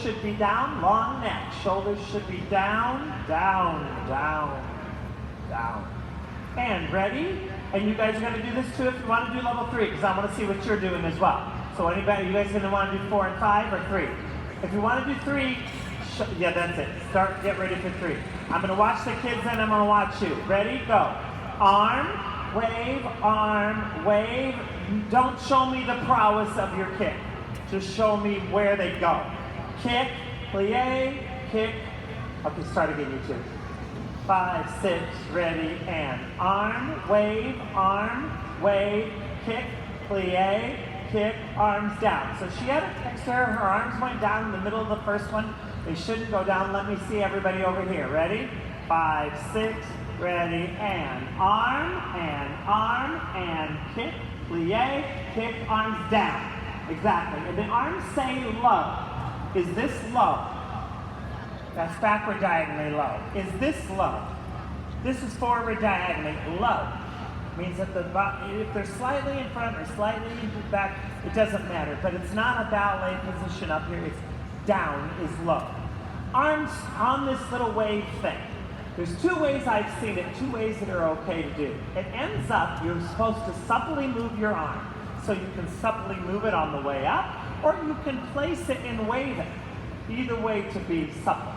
should be down, long neck. Shoulders should be down, down, down, down. And ready? And you guys are going to do this too if you want to do level 3, because I want to see what you're doing as well. So anybody, you guys going to want to do 4 and 5 or 3? If you want to do 3, yeah, that's it. Get ready for 3. I'm going to watch the kids and I'm going to watch you. Ready? Go. Arm, wave. Don't show me the prowess of your kick. Just show me where they go. Kick, plie, kick. Okay, start again, you two. 5, 6, ready, and arm, wave, kick, plie, kick, arms down. So she had a picture, her arms went down in the middle of the first one. They shouldn't go down. Let me see everybody over here. Ready? 5, 6, ready, and arm, and kick, plie, kick, arms down. Exactly. And the arms say low. Is this low? That's backward diagonally low. Is this low? This is forward diagonally low. Means that if they're slightly in front or slightly back, it doesn't matter. But it's not a ballet position up here. It's down is low. Arms on this little wave thing. There's 2 ways I've seen it, 2 ways that are okay to do. It ends up, you're supposed to supplely move your arm. So you can supplely move it on the way up, or you can place it and wave it. Either way to be supple.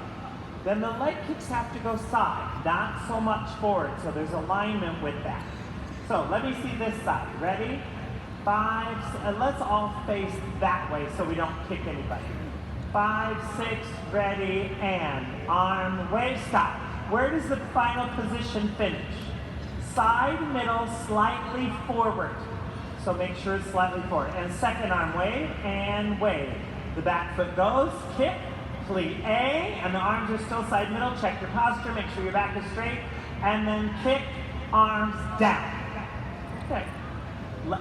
Then the leg kicks have to go side, not so much forward, so there's alignment with that. So let me see this side. Ready? 5, and let's all face that way so we don't kick anybody. 5, 6, ready, and arm, wave, stop. Where does the final position finish? Side, middle, slightly forward. So make sure it's slightly forward. And second arm, wave, and wave. The back foot goes, kick, plie, and the arms are still side middle. Check your posture, make sure your back is straight, and then kick, arms down. Okay.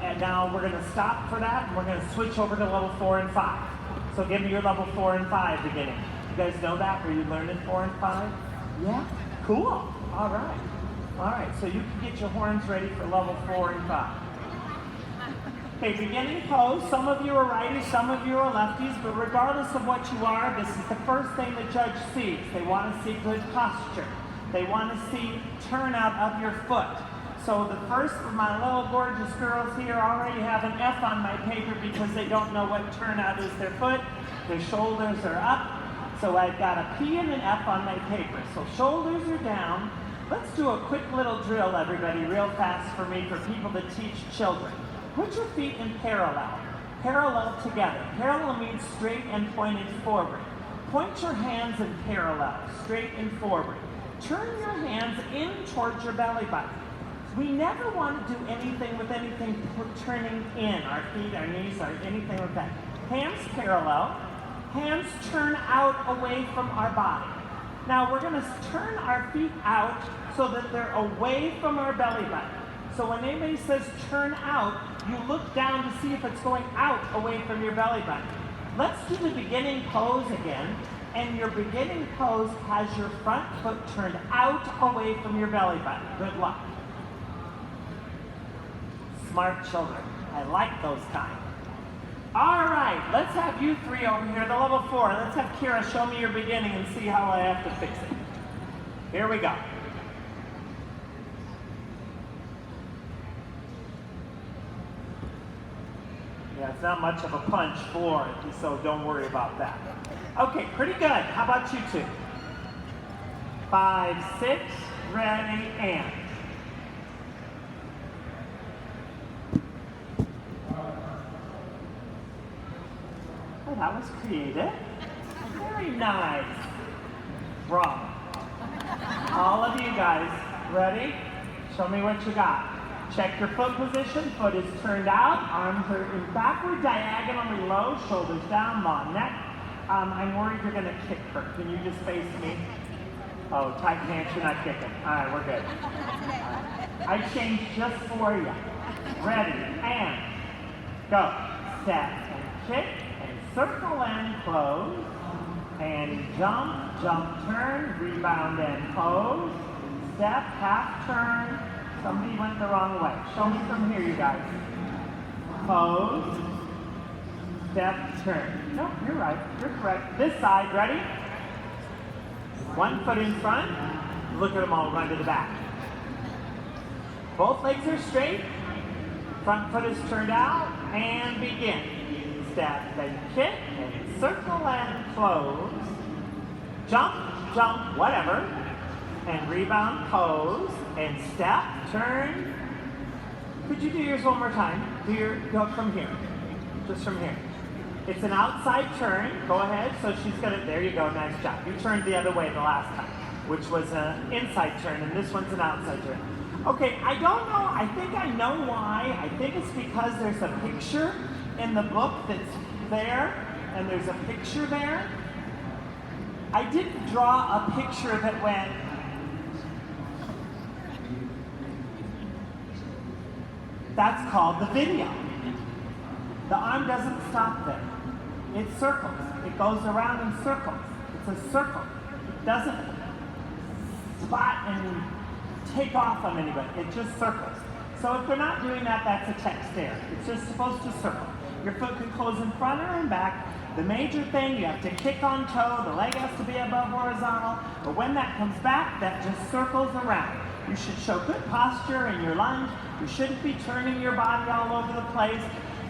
And now we're going to stop for that, and we're going to switch over to level 4 and 5. So give me your level 4 and 5 beginning. You guys know that? Were you learning 4 and 5? Yeah? Cool. All right. All right, so you can get your horns ready for level 4 and 5. Okay, beginning pose. Some of you are righties, some of you are lefties, but regardless of what you are, this is the first thing the judge sees. They want to see good posture. They want to see turnout of your foot. So the first of my little gorgeous girls here already have an F on my paper because they don't know what turnout is their foot. Their shoulders are up. So I've got a P and an F on my paper. So shoulders are down. Let's do a quick little drill, everybody, real fast for me, for people that teach children. Put your feet in parallel together. Parallel means straight and pointed forward. Point your hands in parallel, straight and forward. Turn your hands in towards your belly button. We never want to do anything with anything turning in, our feet, our knees, or anything like that. Hands parallel, hands turn out away from our body. Now we're going to turn our feet out so that they're away from our belly button. So when anybody says turn out, you look down to see if it's going out away from your belly button. Let's do the beginning pose again. And your beginning pose has your front foot turned out away from your belly button. Good luck. Smart children. I like those kind. All right, let's have you 3 over here, the level 4. Let's have Kira show me your beginning and see how I have to fix it. Here we go. Yeah, it's not much of a punch for it, so don't worry about that. Okay, pretty good. How about you 2? 5, 6, ready, and. Oh, that was creative. Very nice. Wrong. All of you guys, ready? Show me what you got. Check your foot position. Foot is turned out. Arms are in backward, diagonally low. Shoulders down, long neck. I'm worried you're going to kick her. Can you just face me? Oh, tight pants, you're not kicking. All right, we're good. I changed just for you. Ready, and go. Step and kick, and circle and close. And jump, jump, turn, rebound and pose. Step, half turn. Somebody went the wrong way. Show me from here, you guys. Pose. Step, turn. No, you're right. You're correct. This side, ready? One foot in front. Look at them all run to the back. Both legs are straight. Front foot is turned out. And begin. Step and kick and circle and close. Jump, jump, whatever. And rebound, pose. And step, turn. Could you do yours one more time? Go from here. Just from here. It's an outside turn. Go ahead. So she's gonna, there you go, nice job. You turned the other way the last time, which was an inside turn, and this one's an outside turn. Okay, I don't know, I think I know why. I think it's because there's a picture in the book that's there, and there's a picture there. I didn't draw a picture that went, that's called the video. The arm doesn't stop there. It circles. It goes around in circles. It's a circle. It doesn't spot and take off on anybody. It just circles. So if they're not doing that, that's a text there. It's just supposed to circle. Your foot can close in front or in back. The major thing, you have to kick on toe. The leg has to be above horizontal. But when that comes back, that just circles around. You should show good posture in your lunge. You shouldn't be turning your body all over the place.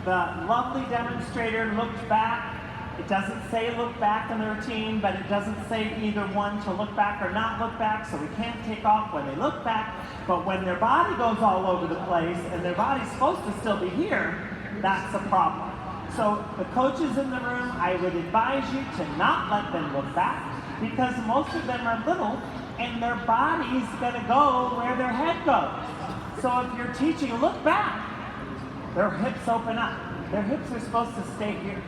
The lovely demonstrator looked back. It doesn't say look back in the routine, but it doesn't say either one to look back or not look back, so we can't take off when they look back. But when their body goes all over the place and their body's supposed to still be here, that's a problem. So the coaches in the room, I would advise you to not let them look back, because most of them are little and their body's gonna go where their head goes. So if you're teaching look back, their hips open up. Their hips are supposed to stay here.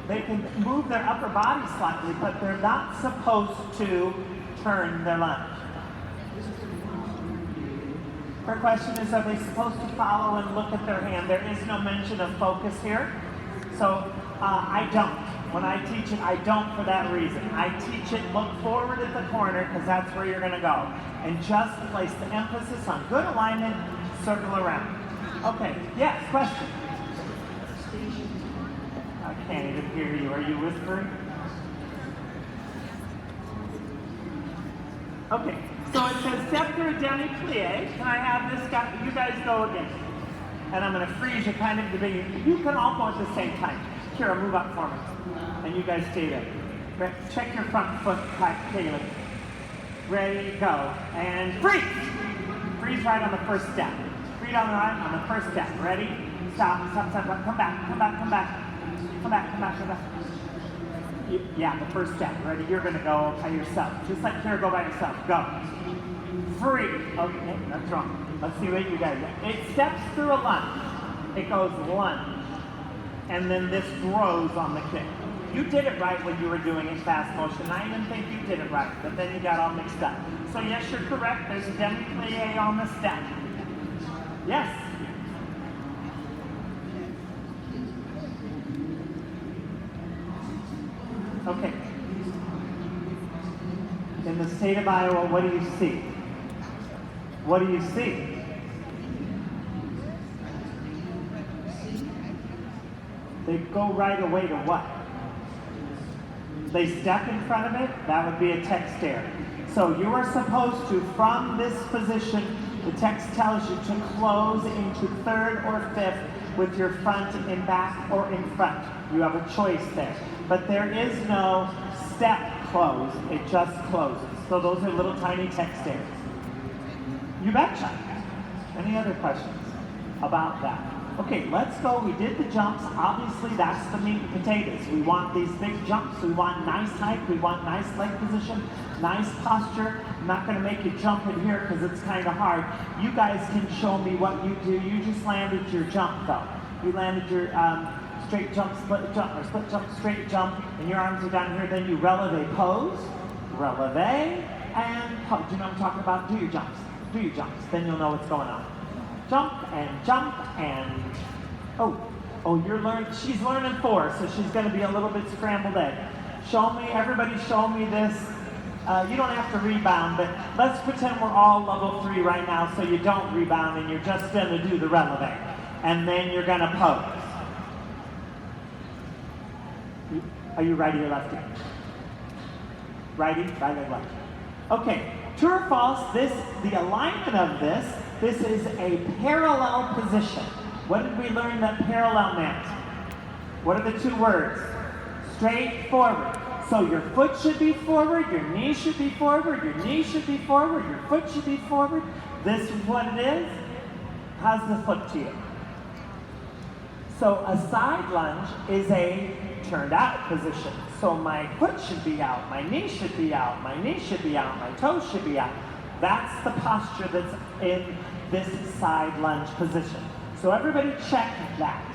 They can move their upper body slightly, but they're not supposed to turn their lunge. Her question is, are they supposed to follow and look at their hand? There is no mention of focus here. So I don't. When I teach it, I don't for that reason. I teach it, look forward at the corner, because that's where you're gonna go. And just place the emphasis on good alignment, circle around. Okay, yes, question? I can't even hear you. Are you whispering? Okay, so it says step through a demi-plie. Can I have this guy? You guys go again. And I'm going to freeze you kind of at the beginning. You can all go at the same time. Kira, move up for me. And you guys stay there. Check your front foot, Caleb. Ready, go. And freeze! Freeze right on the first step. Freeze on the right on the first step. Ready? Stop, stop, stop, stop. Come back, come back, come back. Come back, come back, come back. Yeah, the first step. Ready? You're going to go by yourself. Just like Kira, go by yourself. Go. Free. Okay, that's wrong. Let's see what you guys do. It steps through a lunge. It goes lunge. And then this grows on the kick. You did it right when you were doing it fast motion. I even think you did it right, but then you got all mixed up. So yes, you're correct. There's a demi-plie on the step. Yes. Okay. In the state of Iowa, what do you see? What do you see? They go right away to what? They step in front of it, that would be a text there. So you are supposed to, from this position, the text tells you to close into third or fifth with your front and back or in front. You have a choice there. But there is no step close, it just closes. So those are little tiny text there. You betcha. Any other questions about that? Okay, let's go. We did the jumps. Obviously, that's the meat and potatoes. We want these big jumps. We want nice height. We want nice leg position, nice posture. I'm not going to make you jump in here because it's kind of hard. You guys can show me what you do. You just landed your jump, though. You landed your straight jump, split jump, or split jump, straight jump, and your arms are down here. Then you releve pose, releve, and pose. Do you know what I'm talking about? Do your jumps. Do your jumps. Then you'll know what's going on. Jump and you're learning. She's learning 4, so she's going to be a little bit scrambled egg. Show me, everybody show me this. You don't have to rebound, but let's pretend we're all level 3 right now, so you don't rebound and you're just going to do the releve. And then you're going to pose. Are you righty or lefty? Righty, right leg left. Okay, true or false, the alignment of this is a parallel position. What did we learn that parallel meant? What are the two words? Straight forward. So your foot should be forward, your knee should be forward, your knee should be forward, your foot should be forward. This is what it is. How's this look to you? So a side lunge is a turned out position. So my foot should be out, my knee should be out, my knee should be out, my toes should be out. That's the posture that's in this side lunge position. So everybody check that.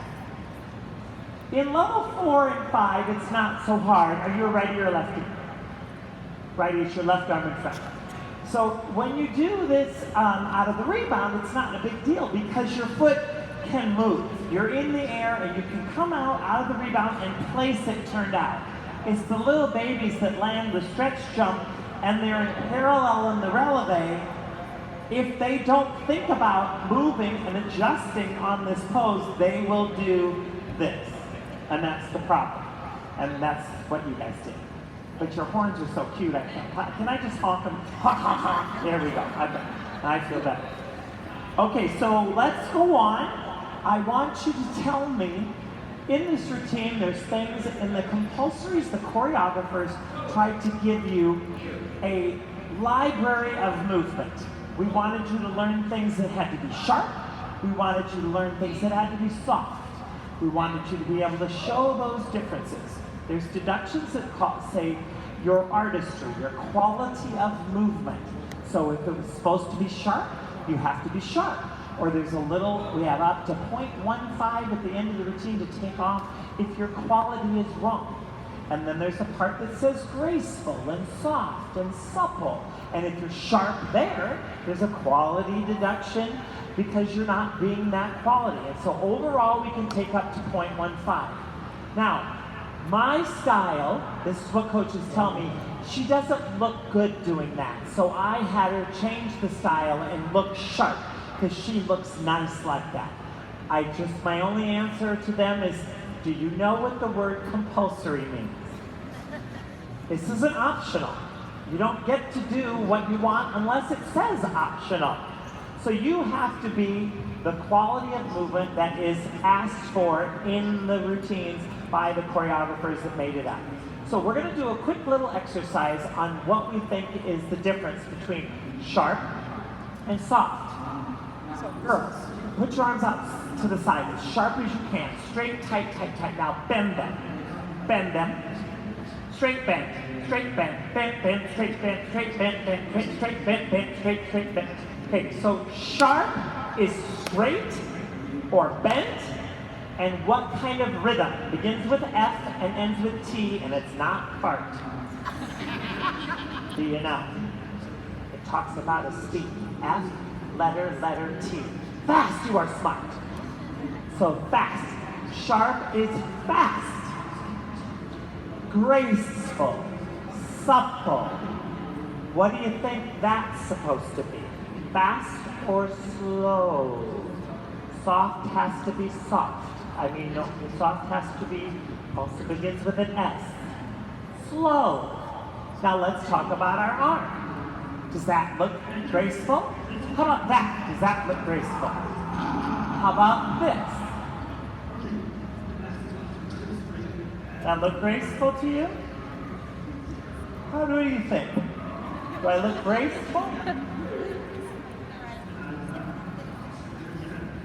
In level 4 and 5, it's not so hard. Are you a righty or a lefty? Righty is your left arm in front. So when you do this out of the rebound, it's not a big deal because your foot can move. You're in the air and you can come out of the rebound and place it turned out. It's the little babies that land the stretch jump and they're in parallel in the releve. If they don't think about moving and adjusting on this pose, they will do this. And that's the problem. And that's what you guys did. But your horns are so cute, I can't. Can I just honk them? Honk, honk, honk. There we go. I feel better. Okay, so let's go on. I want you to tell me, in this routine, there's things in the compulsories, the choreographers tried to give you a library of movement. We wanted you to learn things that had to be sharp. We wanted you to learn things that had to be soft. We wanted you to be able to show those differences. There's deductions that say your artistry, your quality of movement. So if it was supposed to be sharp, you have to be sharp. Or there's a little, we have up to 0.15 at the end of the routine to take off if your quality is wrong. And then there's a part that says graceful and soft and supple. And if you're sharp there, there's a quality deduction because you're not being that quality. And so overall, we can take up to 0.15. Now, my style, this is what coaches tell me, she doesn't look good doing that. So I had her change the style and look sharp because she looks nice like that. My only answer to them is, do you know what the word compulsory means? This isn't optional. You don't get to do what you want unless it says optional. So you have to be the quality of movement that is asked for in the routines by the choreographers that made it up. So we're going to do a quick little exercise on what we think is the difference between sharp and soft. So girls, put your arms out to the side as sharp as you can. Straight, tight, tight, tight. Now bend them. Bend them. Straight bend. Straight bend. Bend, bend, straight bend. Straight bend, bend, bend, straight bend, bend, straight, straight bend. Okay, so sharp is straight or bent, and what kind of rhythm? Begins with F and ends with T, and it's not fart. Do you know? It talks about a speed. F, letter, T. Fast, you are smart. So fast. Sharp is fast. Graceful. Supple. What do you think that's supposed to be? Fast or slow? Soft has to be soft. No, soft has to be, also begins with an S. Slow. Now let's talk about our arm. Does that look graceful? How about that? Does that look graceful? How about this? That look graceful to you? How do you think? Do I look graceful?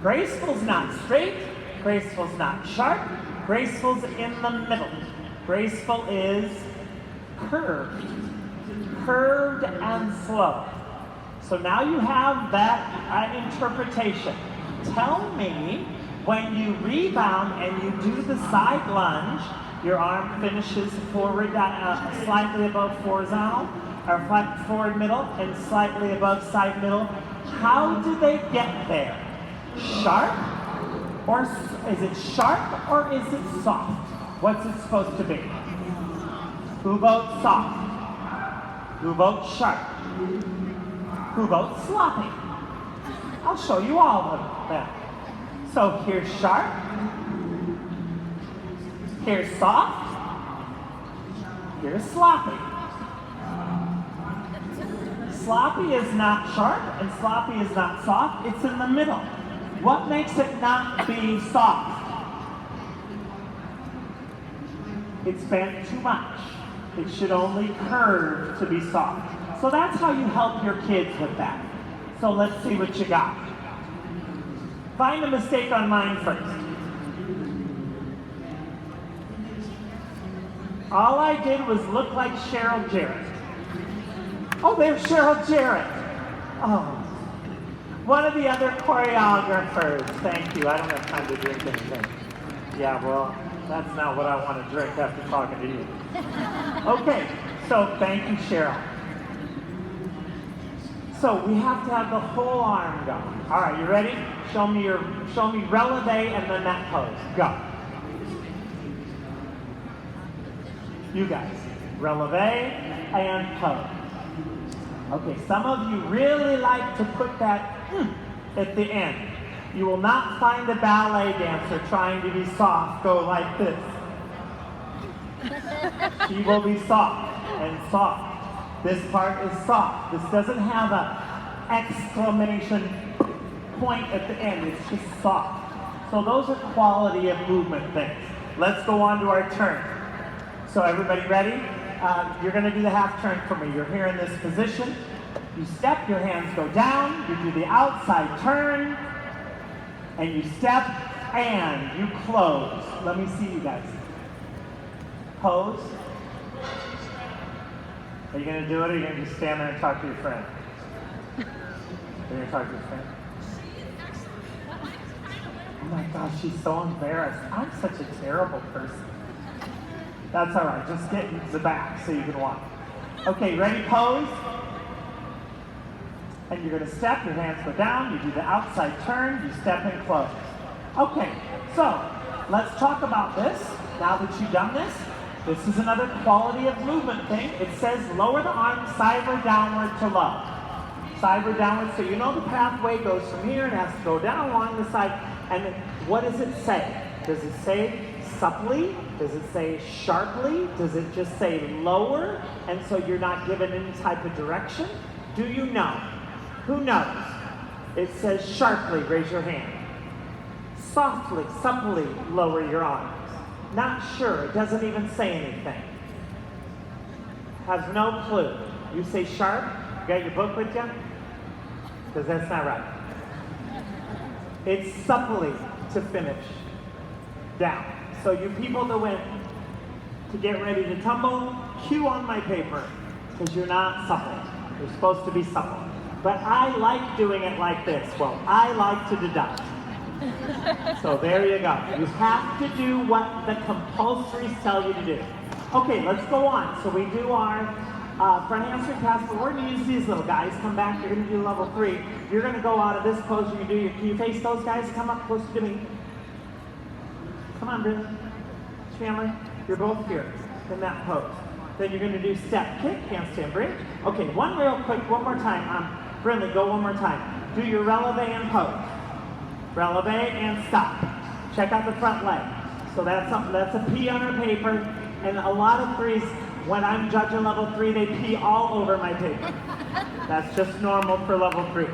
Graceful's not straight, graceful's not sharp, graceful's in the middle. Graceful is curved. Curved and slow. So now you have that interpretation. Tell me, when you rebound and you do the side lunge, your arm finishes forward, slightly above horizontal, or flat forward middle, and slightly above side middle. How do they get there? Sharp? Or is it sharp or is it soft? What's it supposed to be? Who votes soft? Who votes sharp? Who votes sloppy? I'll show you all of them. So here's sharp. Here's soft. Here's sloppy. Sloppy is not sharp and sloppy is not soft. It's in the middle. What makes it not be soft? It's bent too much. It should only curve to be soft. So that's how you help your kids with that. So let's see what you got. Find a mistake on mine first. All I did was look like Cheryl Jarrett. Oh, there's Cheryl Jarrett. Oh. One of the other choreographers. Thank you. I don't have time to drink anything. Yeah, well, that's not what I want to drink after talking to you. Okay, so thank you, Cheryl. So we have to have the whole arm go. All right, you ready? Show me releve and then that pose. Go. You guys, releve and pose. Okay, some of you really like to put that at the end. You will not find a ballet dancer trying to be soft go like this. She will be soft and soft. This part is soft. This doesn't have an exclamation point at the end. It's just soft. So those are quality of movement things. Let's go on to our turn. So everybody ready? You're going to do the half turn for me. You're here in this position. You step, your hands go down. You do the outside turn. And you step and you close. Let me see you guys. Pose. Are you going to do it or are you going to just stand there and talk to your friend? Are you going to talk to your friend? Oh my gosh, she's so embarrassed. I'm such a terrible person. That's all right. Just get into the back so you can walk. Okay, ready? Pose. And you're going to step, your hands go down, you do the outside turn, you step and close. Okay, so let's talk about this. Now that you've done this, this is another quality of movement thing. It says lower the arm sideward downward to low. Sideward downward, so you know the pathway goes from here, it has to go down along the side. And what does it say? Does it say supplely? Does it say sharply? Does it just say lower? And so you're not given any type of direction? Do you know? Who knows? It says sharply, raise your hand. Softly, supply, lower your arms. Not sure, it doesn't even say anything. Has no clue. You say sharp, you got your book with you? Because that's not right. It's supply to finish. Down. So you people that went to get ready to tumble, cue on my paper, because you're not supple. You're supposed to be supple. But I like doing it like this. Well, I like to deduct. So there you go. You have to do what the compulsories tell you to do. Okay, let's go on. So we do our front hamstring pass, but we're going to use these little guys. Come back, you're going to do level 3. You're going to go out of this pose, you can you face those guys? Come up close to me. Come on, Brindley. Chandler, you're both here in that pose. Then you're going to do step, kick, handstand bridge. Okay, one real quick, one more time. Brindley, go one more time. Do your releve and pose. Releve and stop. Check out the front leg. So that's a P on her paper. And a lot of 3s, when I'm judging level 3, they pee all over my paper. That's just normal for level 3.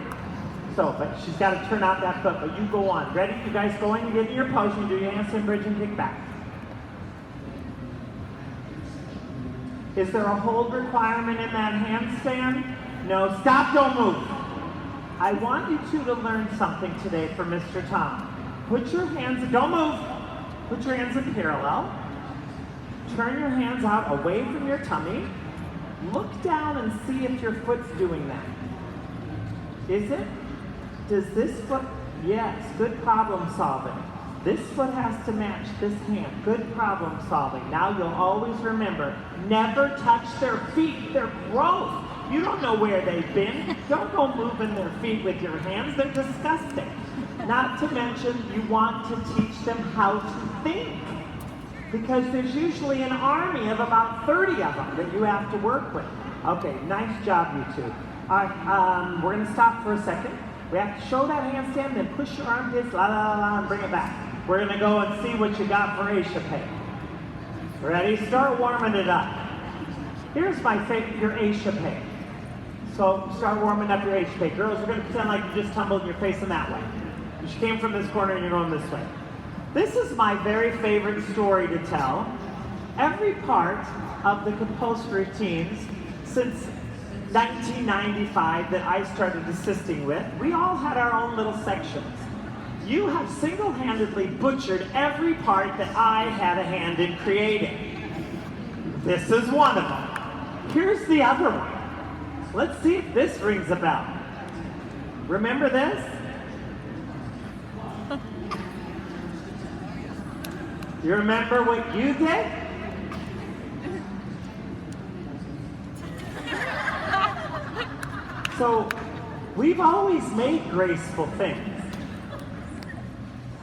So, but she's got to turn out that foot, but you go on. Ready? You guys go in, you get in your pose, you do your handstand bridge and kick back. Is there a hold requirement in that handstand? No, stop, don't move. I want you two to learn something today from Mr. Tom. Put your hands, don't move. Put your hands in parallel. Turn your hands out away from your tummy. Look down and see if your foot's doing that. Is it? Does this foot, yes, good problem solving. This foot has to match this hand. Good problem solving. Now you'll always remember, never touch their feet. They're gross. You don't know where they've been. Don't go moving their feet with your hands. They're disgusting. Not to mention, you want to teach them how to think. Because there's usually an army of about 30 of them that you have to work with. Okay, nice job, you two. All right, we're going to stop for a second. We have to show that handstand, then push your armpits, la la la la, and bring it back. We're going to go and see what you got for Asia Pay. Ready? Start warming it up. Here's my favorite, your échappé. So start warming up your échappé. Girls, we're going to pretend like you just tumbled and you're facing that way. You came from this corner and you're going this way. This is my very favorite story to tell. Every part of the compulsory teams since 1995 that I started assisting with, we all had our own little sections. You have single-handedly butchered every part that I had a hand in creating. This is one of them. Here's the other one. Let's see if this rings a bell. Remember this? You remember what you did? So, we've always made graceful things.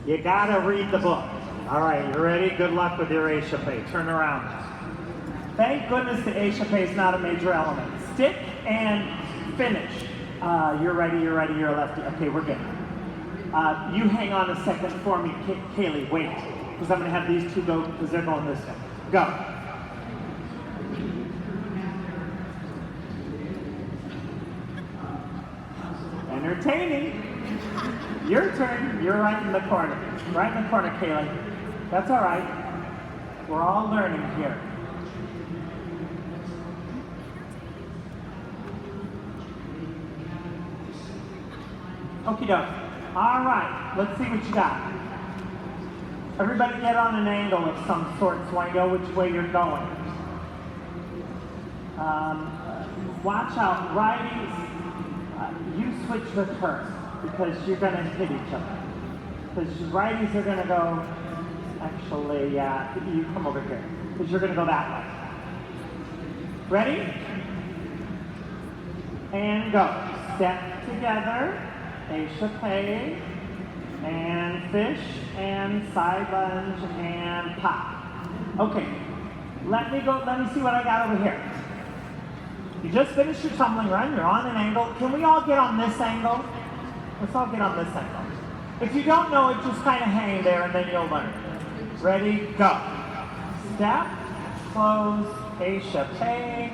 You gotta read the book. All right, you ready? Good luck with your échappé. Turn around. Thank goodness the échappé is not a major element. Stick and finish. You're ready, you're lefty. Okay, we're good. You hang on a second for me, Kaylee, wait. Because I'm gonna have these two go, because they're going this way. Go. Entertaining. Your turn. You're right in the corner. Right in the corner, Kaylee. That's all right. We're all learning here. Okie doke. All right. Let's see what you got. Everybody get on an angle of some sort so I know which way you're going. Watch out. Righties. You switch with her because you're going to hit each other. Because righties are going to go, actually, you come over here. Because you're going to go that way. Ready? And go. Step together, échappé, and fish, and side lunge, and pop. Okay, let me see what I got over here. You just finished your tumbling run, you're on an angle. Can we all get on this angle? Let's all get on this angle. If you don't know it, just kind of hang there and then you'll learn. Ready, go. Step, close, échappé,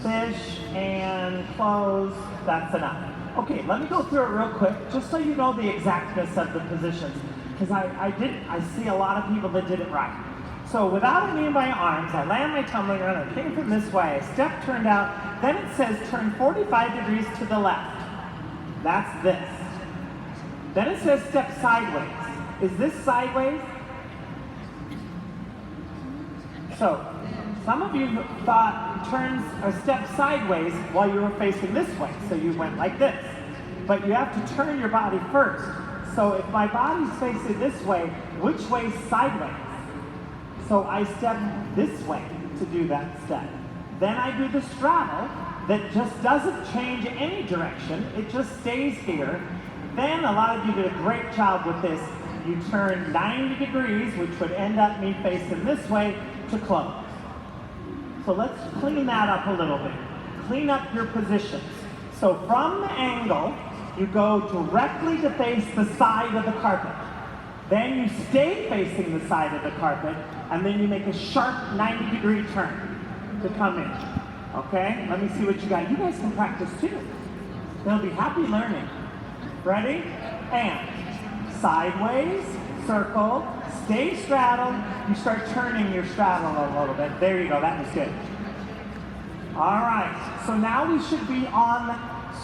fish, and close. That's enough. Okay, let me go through it real quick, just so you know the exactness of the positions. Because I see a lot of people that did it right. So without any of my arms, I land my tumbling run, I came from this way, I step turned out, then it says turn 45 degrees to the left. That's this. Then it says step sideways. Is this sideways? So, some of you thought turns or step sideways while you were facing this way, so you went like this. But you have to turn your body first. So if my body's facing this way, which way is sideways? So I step this way to do that step. Then I do the straddle that just doesn't change any direction. It just stays here. Then a lot of you did a great job with this. You turn 90 degrees, which would end up me facing this way to close. So let's clean that up a little bit. Clean up your positions. So from the angle, you go directly to face the side of the carpet. Then you stay facing the side of the carpet, and then you make a sharp 90-degree turn to come in. Okay? Let me see what you got. You guys can practice too. They'll be happy learning. Ready? And sideways, circle, stay straddled. You start turning your straddle a little bit. There you go. That was good. All right. So now we should be on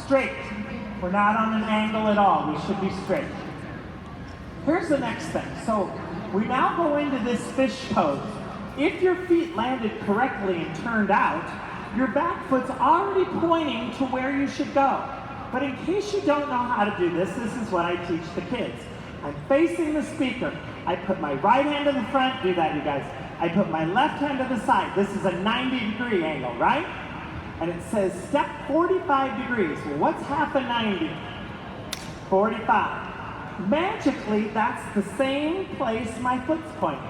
straight. We're not on an angle at all. We should be straight. Here's the next thing. So we now go into this fish pose. If your feet landed correctly and turned out, your back foot's already pointing to where you should go. But in case you don't know how to do this, this is what I teach the kids. I'm facing the speaker. I put my right hand in the front. Do that, you guys. I put my left hand to the side. This is a 90-degree angle, right? And it says step 45 degrees. Well, what's half a 90? 45. Magically, that's the same place my foot's pointing,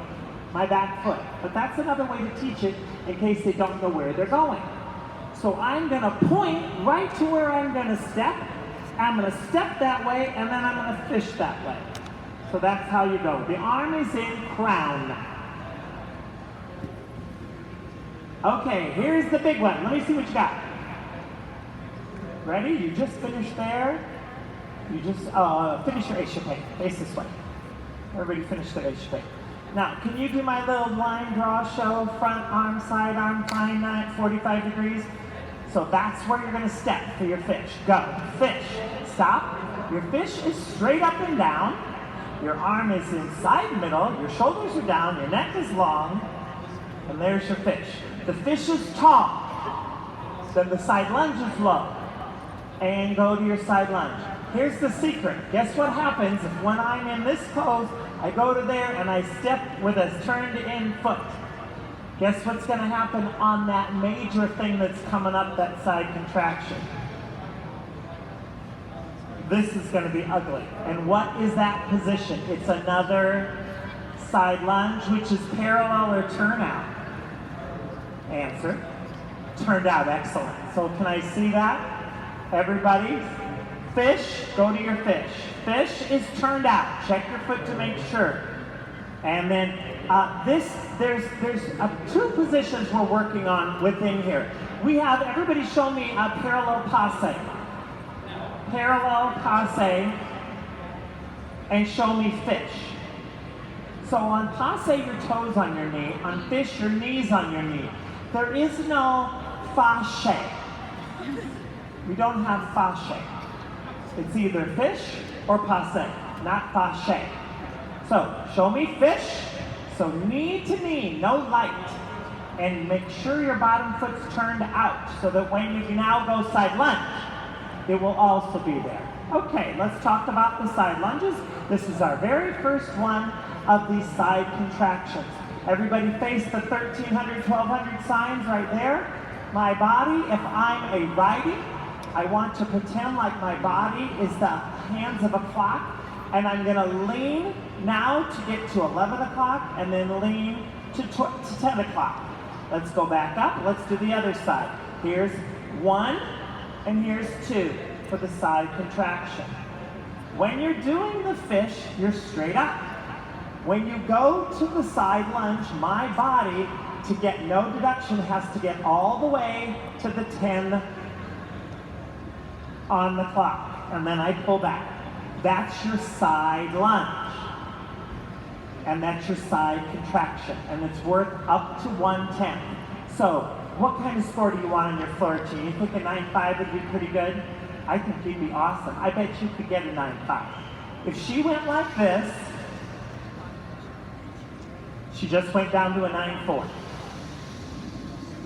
my back foot. But that's another way to teach it in case they don't know where they're going. So I'm going to point right to where I'm going to step. I'm going to step that way, and then I'm going to fish that way. So that's how you go. The arm is in crown. Okay, here's the big one. Let me see what you got. Ready? You just finished there. You just finish your échappé. Face this way. Everybody finish their échappé. Now, can you do my little line draw show? Front arm, side arm, fine line, 45 degrees. So that's where you're going to step for your fish. Go. Fish. Stop. Your fish is straight up and down. Your arm is inside middle. Your shoulders are down. Your neck is long. And there's your fish. The fish is tall. Then the side lunge is low. And go to your side lunge. Here's the secret. Guess what happens if when I'm in this pose, I go to there and I step with a turned in foot? Guess what's going to happen on that major thing that's coming up, that side contraction? This is going to be ugly. And what is that position? It's another side lunge, which is parallel or turnout. Answer. Turned out. Excellent. So can I see that? Everybody? Fish, go to your fish. Fish is turned out. Check your foot to make sure. And then there's two positions we're working on within here. We have, everybody show me a parallel passe. Parallel passe, and show me fish. So on passe, your toes on your knee. On fish, your knees on your knee. There is no fasce. We don't have fasce. It's either fish or passe, not fasce. So show me fish. So knee to knee, no light. And make sure your bottom foot's turned out so that when you now go side lunge, it will also be there. Okay, let's talk about the side lunges. This is our very first one of these side contractions. Everybody face the 1300, 1200 signs right there. My body, if I'm a righty, I want to pretend like my body is the hands of a clock, and I'm going to lean now to get to 11 o'clock and then lean to 10 o'clock. Let's go back up. Let's do the other side. Here's 1 and here's 2 for the side contraction. When you're doing the fish, you're straight up. When you go to the side lunge, my body, to get no deduction, has to get all the way to the 10 on the clock, and then I pull back. That's your side lunge, and that's your side contraction, and it's worth up to 110. So, what kind of score do you want on your floor routine? You think a 9.5 would be pretty good? I think you'd be awesome. I bet you could get a 9.5. If she went like this, she just went down to a 9.4.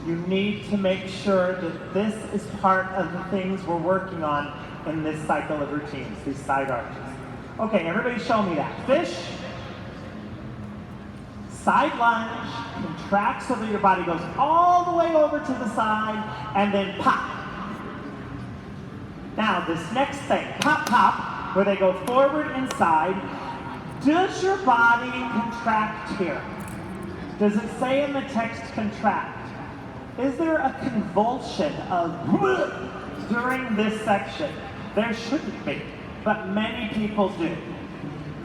You need to make sure that this is part of the things we're working on in this cycle of routines, these side arches. Okay, everybody show me that. Fish, side lunge, contract so that your body goes all the way over to the side, and then pop. Now, this next thing, pop, pop, where they go forward and side. Does your body contract here? Does it say in the text contract? Is there a convulsion of during this section? There shouldn't be, but many people do.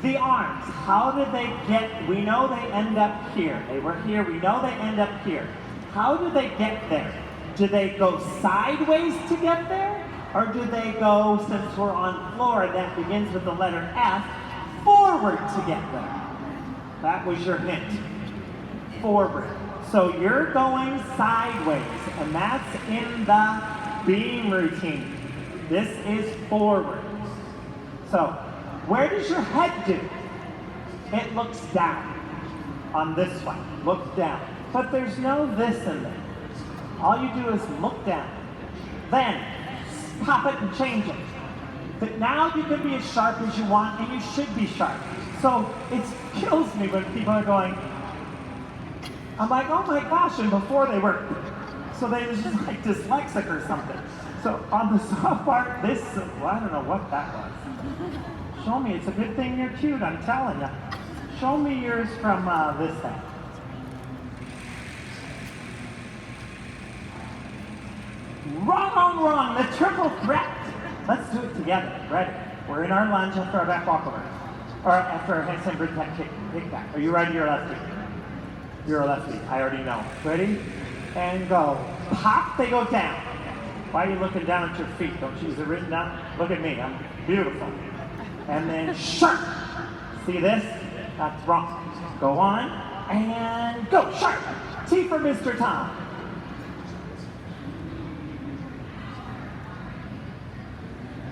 The arms, how did they get, we know they end up here. They were here, we know they end up here. How do they get there? Do they go sideways to get there? Or do they go, since we're on floor that begins with the letter F, forward to get there? That was your hint. Forward. So you're going sideways, and that's in the beam routine. This is forward. So where does your head do? It looks down on this one. Look down. But there's no this in there. All you do is look down. Then pop it and change it. But now you can be as sharp as you want, and you should be sharp. So it kills me when people are going, I'm like, oh my gosh, and before they were, so they was just like dyslexic or something. So on the soft part, this, well, I don't know what that was. Show me, it's a good thing you're cute, I'm telling you. Show me yours from this thing. Wrong, the triple threat. Let's do it together, ready? We're in our lunge after our back walkover. Or after our handstand bridge back kick back. Are you ready or lefty? You're a lefty, I already know. Ready? and go. Pop, they go down. Why are you looking down at your feet? Don't you use it written down? Look at me, I'm beautiful. And then sharp. See this? That's wrong. Go on, and go, sharp. T for Mr. Tom.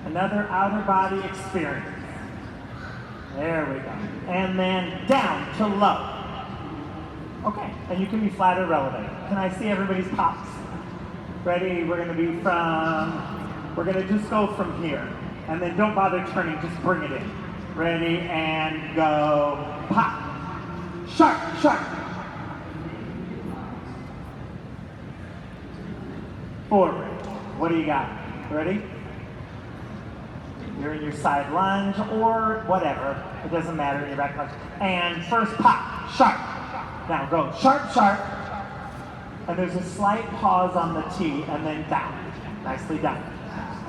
Another outer body experience. There we go. And then down to low. Okay, and you can be flat or elevated. Can I see everybody's pops? Ready? We're going to just go from here. And then don't bother turning, just bring it in. Ready, and go. Pop. Sharp, sharp. Forward. What do you got? Ready? You're in your side lunge or whatever. It doesn't matter in your back lunge. And first pop, sharp. Now go sharp, sharp. And there's a slight pause on the T and then down. Nicely done.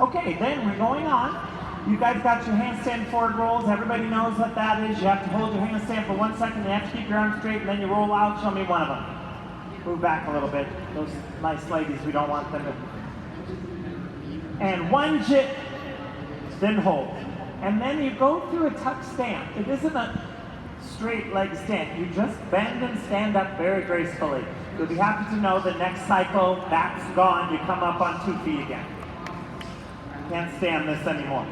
Okay, then we're going on. You guys got your handstand forward rolls. Everybody knows what that is. You have to hold your handstand for 1 second. You have to keep your arms straight and then you roll out. Show me one of them. Move back a little bit. Those nice ladies, we don't want them to. And one jit. Then hold. And then you go through a tuck stand. It isn't a straight leg stand. You just bend and stand up very gracefully. You'll be happy to know the next cycle, that's gone. You come up on 2 feet again. Can't stand this anymore.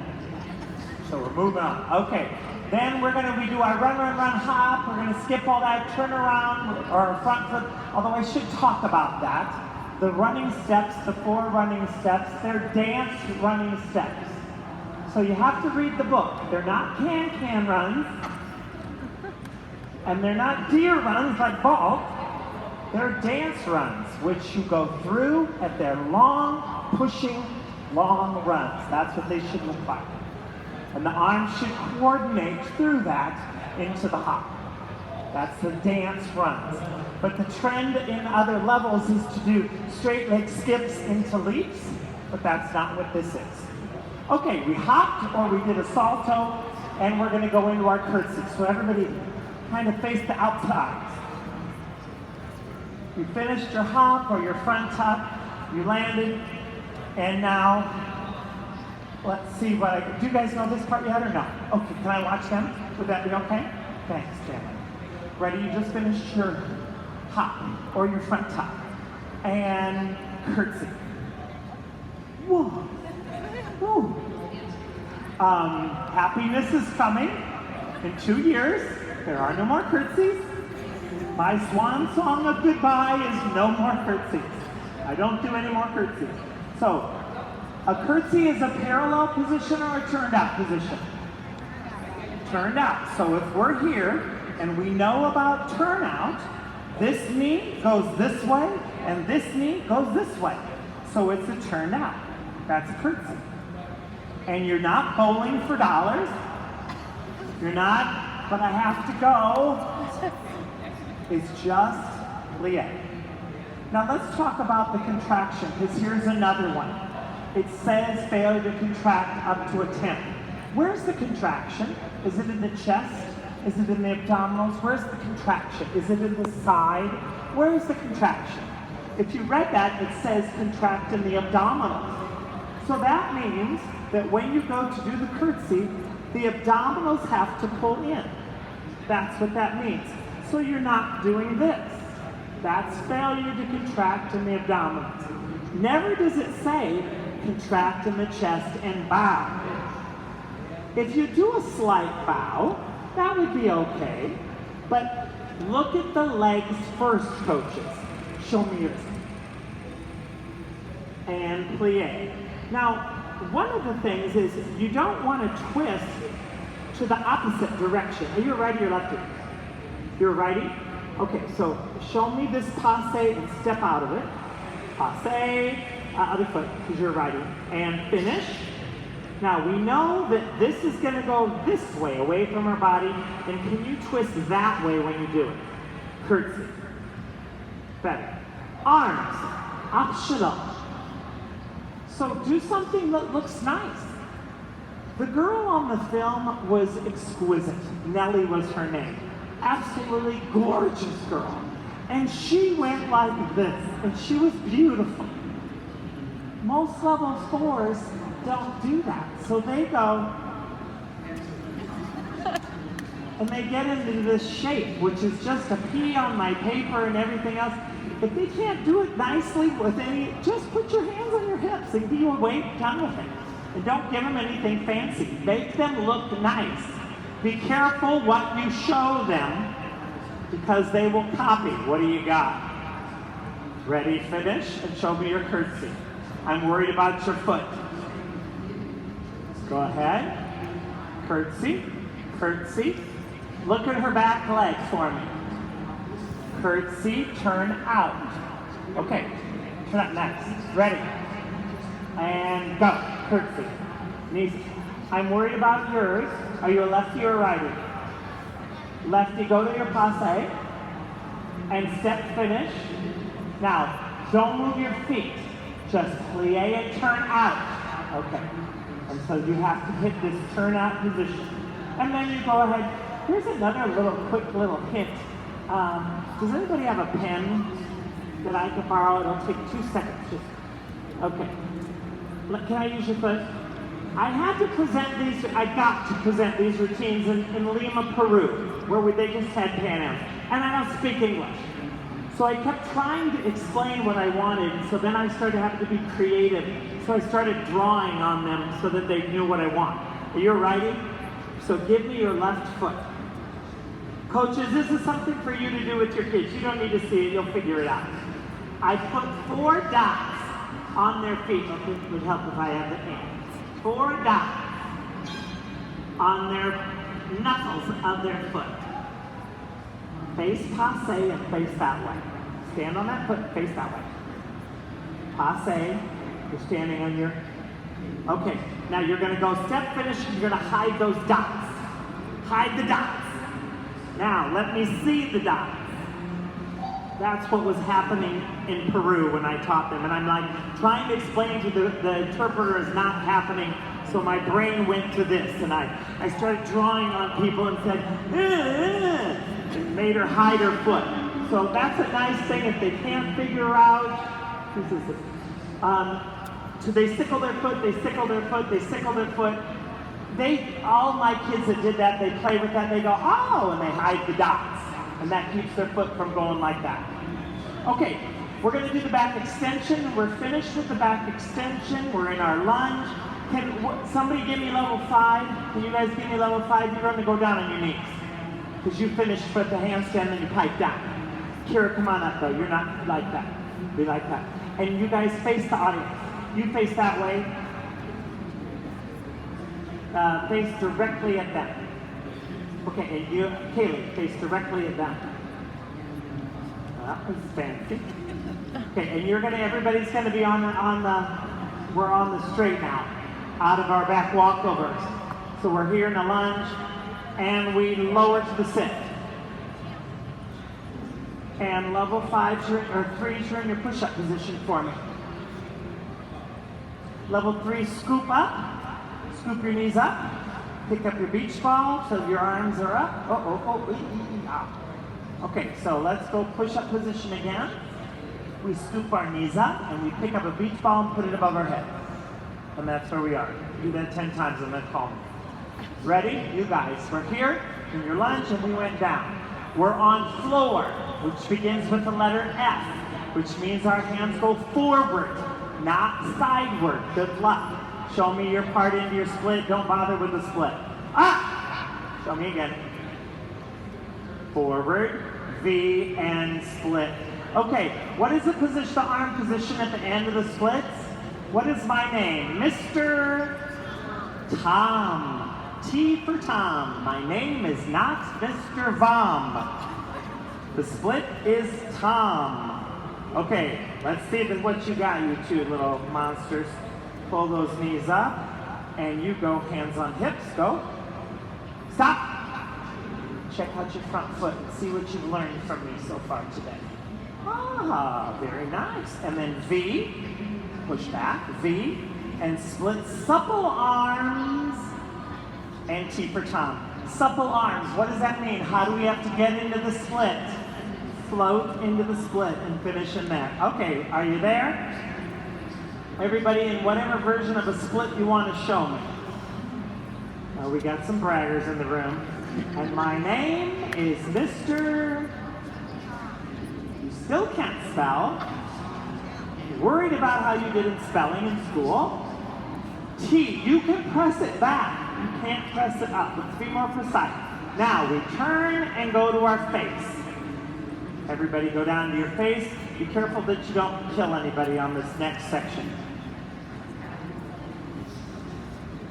So we're moving on. Okay. Then we do our run, run, run, hop. We're going to skip all that turn around or front foot. Although I should talk about that. The running steps, the 4 running steps, they're dance running steps. So you have to read the book. They're not can runs, and they're not deer runs like vault. They're dance runs, which you go through at their long, pushing, long runs. That's what they should look like. And the arms should coordinate through that into the hop. That's the dance runs. But the trend in other levels is to do straight leg skips into leaps, but that's not what this is. Okay, we hopped or we did a salto, and we're going to go into our curtsy. So everybody kind of face the outsides. You finished your hop or your front tuck, you landed, and now, let's see what I can. Do you guys know this part yet or no? Okay, can I watch them? Would that be okay? Thanks, Jen. Ready? You just finished your hop or your front tuck, and curtsy. Whoa. Woo. Happiness is coming. In 2 years, there are no more curtsies. My swan song of goodbye is no more curtsies. I don't do any more curtsies. So, a curtsy is a parallel position or a turned out position? Turned out. So if we're here and we know about turnout, this knee goes this way and this knee goes this way. So it's a turned out. That's a curtsy. And you're not bowling for dollars. You're not, but I have to go. It's just plie. Now let's talk about the contraction, because here's another one. It says failure to contract up to a 10. Where's the contraction? Is it in the chest? Is it in the abdominals? Where's the contraction? Is it in the side? Where is the contraction? If you read that, it says contract in the abdominals. So that means that when you go to do the curtsy, the abdominals have to pull in. That's what that means. So you're not doing this. That's failure to contract in the abdominals. Never does it say contract in the chest and bow. If you do a slight bow, that would be okay. But look at the legs first, coaches. Show me yours. And plie. Now, one of the things is you don't want to twist to the opposite direction. Are you a righty or lefty? You're a righty? Okay, so show me this passe and step out of it. Passe, other foot, because you're a righty. And finish. Now, we know that this is going to go this way, away from our body. And can you twist that way when you do it? Curtsy. Better. Arms. Optional. So do something that looks nice. The girl on the film was exquisite. Nellie was her name. Absolutely gorgeous girl. And she went like this, and she was beautiful. Most level 4s don't do that. So they go, and they get into this shape, which is just a P on my paper and everything else. If they can't do it nicely with any, just put your hands on your hips and you wait, done with it. And don't give them anything fancy. Make them look nice. Be careful what you show them because they will copy. What do you got? Ready, finish, and show me your curtsy. I'm worried about your foot. Go ahead. Curtsy, curtsy. Look at her back leg for me. Curtsy, turn out. Okay, turn out next. Ready. And go. Curtsy. Knees. I'm worried about yours. Are you a lefty or a righty? Lefty, go to your passe. And step finish. Now, don't move your feet. Just plie and turn out. Okay. And so you have to hit this turn out position. And then you go ahead. Here's another quick little hint. Does anybody have a pen that I can borrow? It'll take 2 seconds. Okay. Can I use your foot? I had to present these, I got to present these routines in Lima, Peru, where they just had Pan Am. And I don't speak English. So I kept trying to explain what I wanted, so then I started having to be creative. So I started drawing on them so that they knew what I want. Are you righty? So give me your left foot. Coaches, this is something for you to do with your kids. You don't need to see it, you'll figure it out. I put 4 dots on their feet. Okay, it would help if I had the hand. 4 dots on their knuckles of their foot. Face passe and face that way. Stand on that foot, face that way. Passe, you're standing on your... Okay, now you're gonna go step finish, you're gonna hide those dots. Hide the dots. Now, let me see the dots. That's what was happening in Peru when I taught them. And I'm like, trying to explain to the interpreter is not happening. So my brain went to this. And I started drawing on people and said, and made her hide her foot. So that's a nice thing if they can't figure out, this is it. So they sickle their foot, they sickle their foot, they sickle their foot. All my kids that did that, they play with that, they go, oh, and they hide the dots. And that keeps their foot from going like that. Okay, we're gonna do the back extension. We're finished with the back extension. We're in our lunge. Can somebody give me level 5? Can you guys give me level 5? You're gonna go down on your knees. Because you finished with the handstand and you pipe down. Kira, come on up though. You're not like that. Be like that. And you guys face the audience. You face that way. Face directly at them. Okay, and you, Kaylee, face directly at them. That was fancy. Okay, and everybody's gonna be we're on the straight now, out of our back walkovers. So we're here in a lunge, and we lower to the sit. And level 5 or 3s, you're in your push-up position for me. Level 3, scoop up. Scoop your knees up. Pick up your beach ball so your arms are up. Okay, so let's go push-up position again. We scoop our knees up and we pick up a beach ball and put it above our head. And that's where we are. Do that 10 times and then call me. Ready? You guys, we're here in your lunge and we went down. We're on floor, which begins with the letter F, which means our hands go forward, not sideward. Good luck. Show me your part into your split. Don't bother with the split. Ah! Show me again. Forward, V, and split. Okay, what is the position, the arm position at the end of the splits? What is my name? Mr. Tom. T for Tom. My name is not Mr. Vom. The split is Tom. Okay, let's see what you got, you two little monsters. Pull those knees up, and you go hands on hips, go. Stop. Check out your front foot and see what you've learned from me so far today. Ah, very nice. And then V, push back, V, and split supple arms, and T for Tom. Supple arms, what does that mean? How do we have to get into the split? float into the split and finish in there. Okay, are you there? Everybody in whatever version of a split you want to show me. Oh, we got some braggers in the room. And my name is Mr. You still can't spell. You're worried about how you did in spelling in school. T, you can press it back. You can't press it up. Let's be more precise. Now we turn and go to our face. Everybody go down to your face. Be careful that you don't kill anybody on this next section.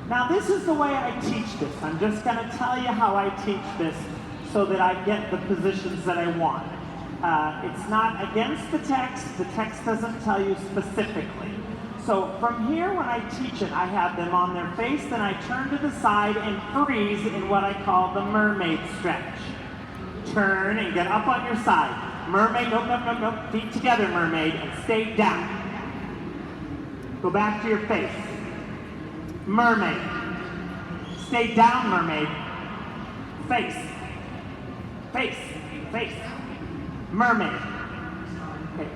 Now this is the way I teach this. I'm just going to tell you how I teach this so that I get the positions that I want. It's not against the text. The text doesn't tell you specifically. So from here when I teach it, I have them on their face, then I turn to the side and freeze in what I call the mermaid stretch. Turn and get up on your side. Mermaid, nope. Feet together, mermaid, and stay down. Go back to your face. Mermaid. Stay down, mermaid. Face. Face. Mermaid. Okay.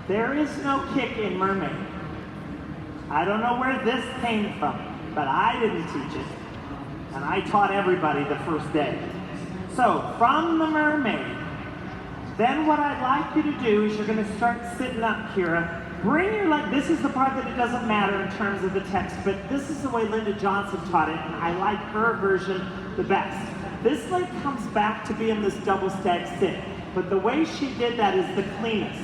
There is no kick in mermaid. I don't know where this came from, but I didn't teach it. And I taught everybody the first day. So, from the mermaid, then what I'd like you to do is you're going to start sitting up, Kira. Bring your leg, this is the part that it doesn't matter in terms of the text, but this is the way Linda Johnson taught it, and I like her version the best. This leg comes back to being this double stag sit, but the way she did that is the cleanest.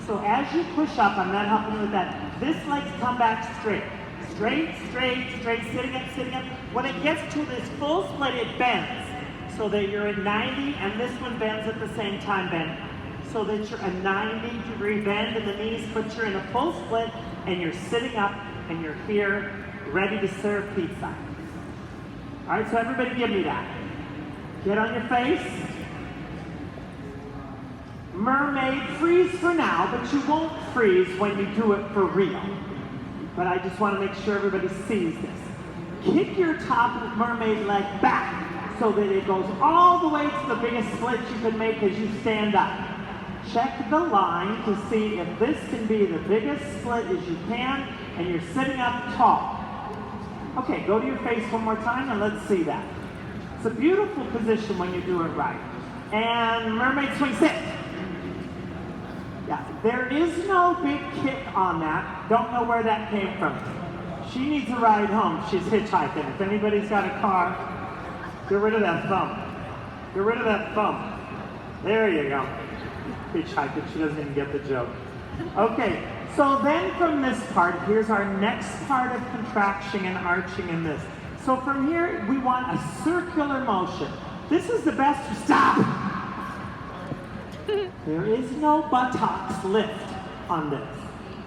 So as you push up, I'm not helping you with that, this leg's come back straight. Straight, sitting up. When it gets to this full split, it bends. So that you're at 90, and this one bends at the same time, bend. So that you're a 90-degree bend in the knees, but you're in a full split, and you're sitting up, and you're here, ready to serve pizza. All right, so everybody give me that. Get on your face. Mermaid, freeze for now, but you won't freeze when you do it for real. But I just want to make sure everybody sees this. Kick your top of mermaid leg back so that it goes all the way to the biggest split you can make as you stand up. Check the line to see if this can be the biggest split as you can, and you're sitting up tall. Okay, go to your face one more time and let's see that. It's a beautiful position when you do it right. And mermaid swing sit. Yeah, there is no big kick on that. Don't know where that came from. She needs a ride home. She's hitchhiking. If anybody's got a car, get rid of that thumb. Get rid of that thumb. There you go. Hitchhiking. She doesn't even get the joke. Okay, so then from this part, here's our next part of contraction and arching in this. So from here, we want a circular motion. This is the best. Stop! There is no buttocks lift on this.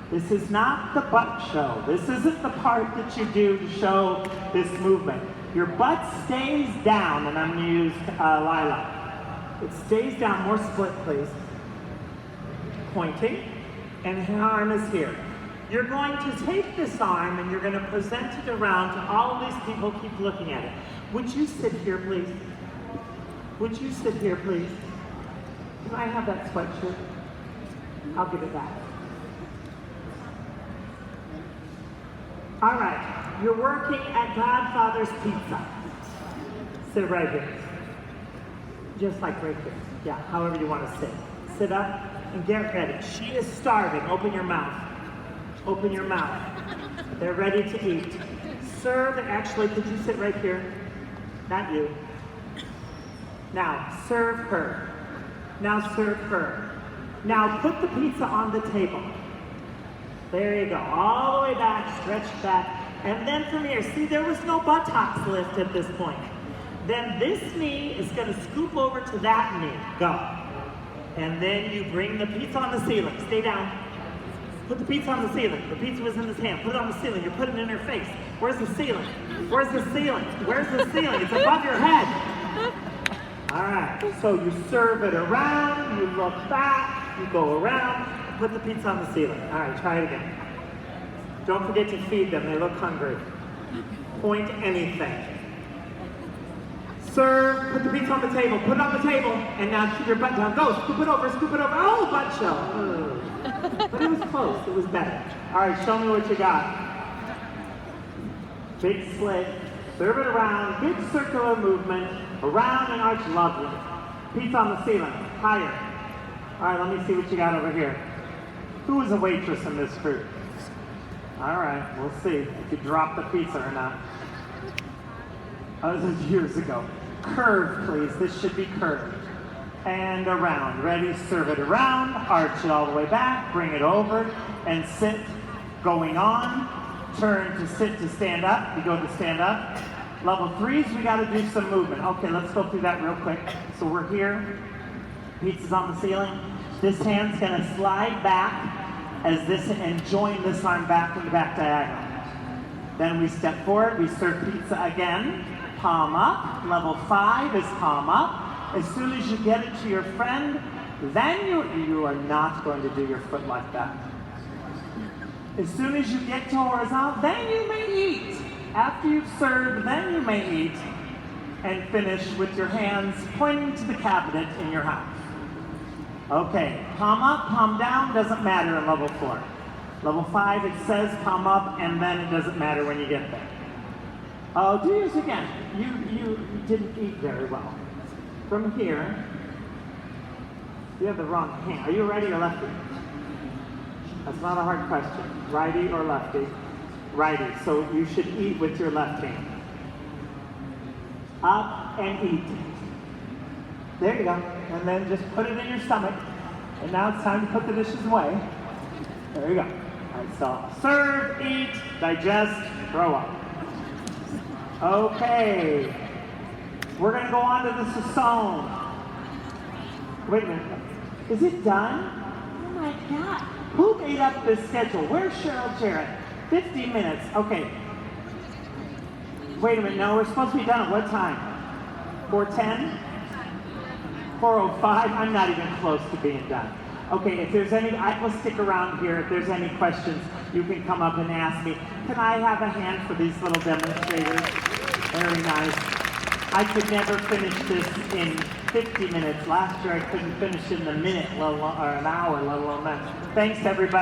This is not the butt show. This isn't the part that you do to show this movement. Your butt stays down, and I'm going to use Lila. It stays down. More split, please. Pointing, and her arm is here. You're going to take this arm, and you're going to present it around to all of these people. Keep looking at it. Would you sit here, please? Would you sit here, please? Can I have that sweatshirt? I'll give it back. All right, you're working at Godfather's Pizza. Sit right here. Just like right here. Yeah, however you want to sit. Sit up and get ready. She is starving. Open your mouth. Open your mouth. They're ready to eat. Serve, actually, could you sit right here? Not you. Now, serve her. Now serve her. Now put the pizza on the table. There you go. All the way back, stretch back. And then from here, see there was no buttocks lift at this point. Then this knee is going to scoop over to that knee. Go. And then you bring the pizza on the ceiling. Stay down. Put the pizza on the ceiling. The pizza was in his hand. Put it on the ceiling. You're putting it in her face. Where's the ceiling? Where's the ceiling? Where's the ceiling? It's above your head. All right, so you serve it around, you look back, you go around, put the pizza on the ceiling. All right, try it again. Don't forget to feed them, they look hungry. Point anything. Serve, put the pizza on the table, put it on the table, and now keep your butt down. Go, scoop it over, oh, butt shell. But it was close, it was better. All right, show me what you got. Big slit, serve it around, big circular movement, around and arch, lovely. Pizza on the ceiling, higher. All right, let me see what you got over here. Who is a waitress in this group? All right, we'll see if you drop the pizza or not. Oh, this was years ago. Curved, please. This should be curved. And around. Ready? Serve it around. Arch it all the way back. Bring it over. And sit. Going on. Turn to sit to stand up. You go to stand up. Level 3s, we got to do some movement. Okay, let's go through that real quick. So we're here. Pizza's on the ceiling. This hand's going to slide back as this and join this arm back in the back diagonal. Then we step forward. We serve pizza again. Palm up. Level 5 is palm up. As soon as you get it to your friend, then you are not going to do your foot like that. As soon as you get to horizontal, then you may eat. After you've served, then you may eat and finish with your hands pointing to the cabinet in your house. Okay, palm up, palm down, doesn't matter in level 4. Level 5, it says palm up, and then it doesn't matter when you get there. Oh, do yours again. You didn't eat very well. From here, you have the wrong hand. Are you righty or lefty? That's not a hard question. Righty or lefty? Righty. So you should eat with your left hand. Up and eat. There you go. And then just put it in your stomach. And now it's time to put the dishes away. There you go. All right, so serve, eat, digest, throw up. Okay. We're going to go on to the song. Wait a minute. Is it done? Oh my God. Who made up this schedule? Where's Cheryl Jarrett? 50 minutes. Okay. Wait a minute. No, we're supposed to be done at what time? 4:10? 4:05? I'm not even close to being done. Okay, if there's any, I will stick around here. If there's any questions, you can come up and ask me. Can I have a hand for these little demonstrators? Very nice. I could never finish this in 50 minutes. Last year I couldn't finish in a minute, let alone, or an hour, let alone that. Thanks everybody.